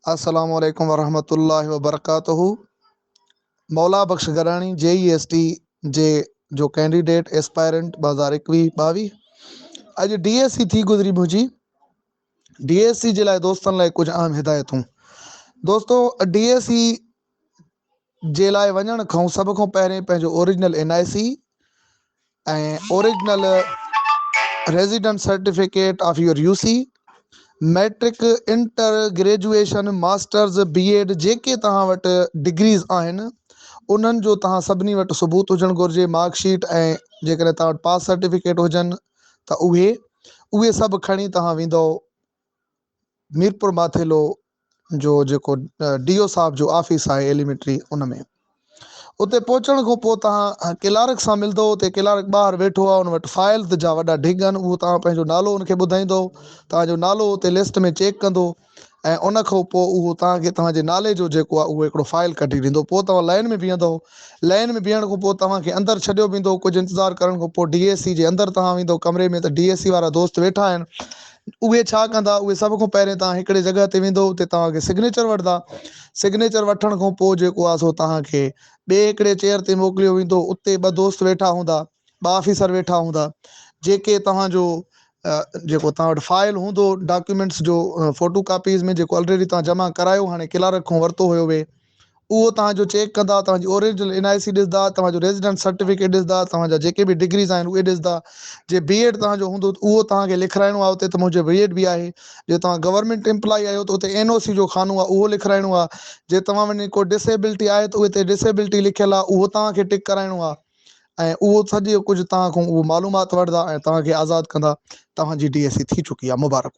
अस्सलाम वालेकुम वरहमतुल्लाहि वबरकातुहू। मौला बख्श गरानी JEST जे जो कैंडिडेट एस्पायरेंट 2021-22 अॼु DSC थी गुज़री मुंहिंजी। DSC जे लाइ दोस्तनि लाइ कुझु अहम हिदायतूं। दोस्तो, DSC जे लाइ वञण खां सभ खां पहिरें पंहिंजो ओरिजिनल NIC ऐं original resident certificate of your UC, matric, inter, graduation, masters, BEd जेके तव्हां वटि डिग्रीज़ आहिनि उन्हनि जो तव्हां सभिनी वटि सबूत हुजणु घुरिजे। मार्कशीट ऐं जेकॾहिं तव्हां वटि पास सर्टिफिकेट हुजनि त उहे सभु खणी तव्हां वेंदो मीरपुर माथेलो जो जेको DO साहब जो ऑफिस आहे एलिमेंट्री, उन में उते पहुचण खां पोइ तव्हां क्लार्क सां मिलंदो। उते क्लार्क ॿाहिरि वेठो आहे, उन वटि फाइल जा वॾा ढिग आहिनि। उहो तव्हां पंहिंजो नालो उनखे ॿुधाईंदो, तव्हांजो नालो उते लिस्ट में चेक कंदो ऐं उन खां पोइ उहो तव्हांखे तव्हांजे नाले जो जेको आहे उहो हिकिड़ो फाइल कढी ॾींदो। पोइ तव्हां लाइन में बीहंदो। लाइन में बीहण खां पोइ तव्हांखे अंदरि छॾियो वेंदो। कुझु इंतज़ारु करण खां पोइ DSC जे अंदरि तव्हां वेंदो कमरे में, त DSC वारा दोस्त वेठा आहिनि। उहे छा कंदा, उहे सभ खां पहिरें तव्हां हिकिड़े जॻह ते वेंदो, उते तव्हांखे सिग्नेचर वठंदा। सिग्नेचर वठण खां पोइ जेको आहे सो तव्हांखे ॿिए हिकिड़े चेयर ते मोकिलियो वेंदो। उते 2 दोस्त वेठा हूंदा, 2 ऑफिसर वेठा हूंदा, जेके तव्हांजो जेको तव्हां वटि फाइल हूंदो डॉक्यूमेंट्स जो फोटो कापीज़ में जेको ऑलरेडी तव्हां जमा करायो, हाणे क्लार्क खां वरितो हुयो वे, उहो तव्हांजो चेक कंदा। तव्हांजी ओरिजिनल NIC ॾिसंदा, तव्हांजो रेजिडेंट सर्टिफिकेट ॾिसंदा, तव्हांजा जेके बि डिग्रीज़ आहिनि उहे ॾिसंदा। जे BEd तव्हांजो हूंदो त उहो तव्हांखे लिखाइणो आहे उते, त मुंहिंजो BEd बि आहे। जे तव्हां गवर्नमेंट एम्प्लॉई आहियो त उते NOC जो खानो आहे, उहो लिखाइणो आहे। जे तव्हां वञी को डिसेबिलिटी आहे त उते डिसेबिलिटी लिखियलु आहे, उहो तव्हांखे टिक कराइणो आहे ऐं उहो सॼो कुझु तव्हां खां उहो मालूमात वठंदा ऐं तव्हांखे आज़ादु कंदा। तव्हांजी DSC थी चुकी आहे। मुबारक।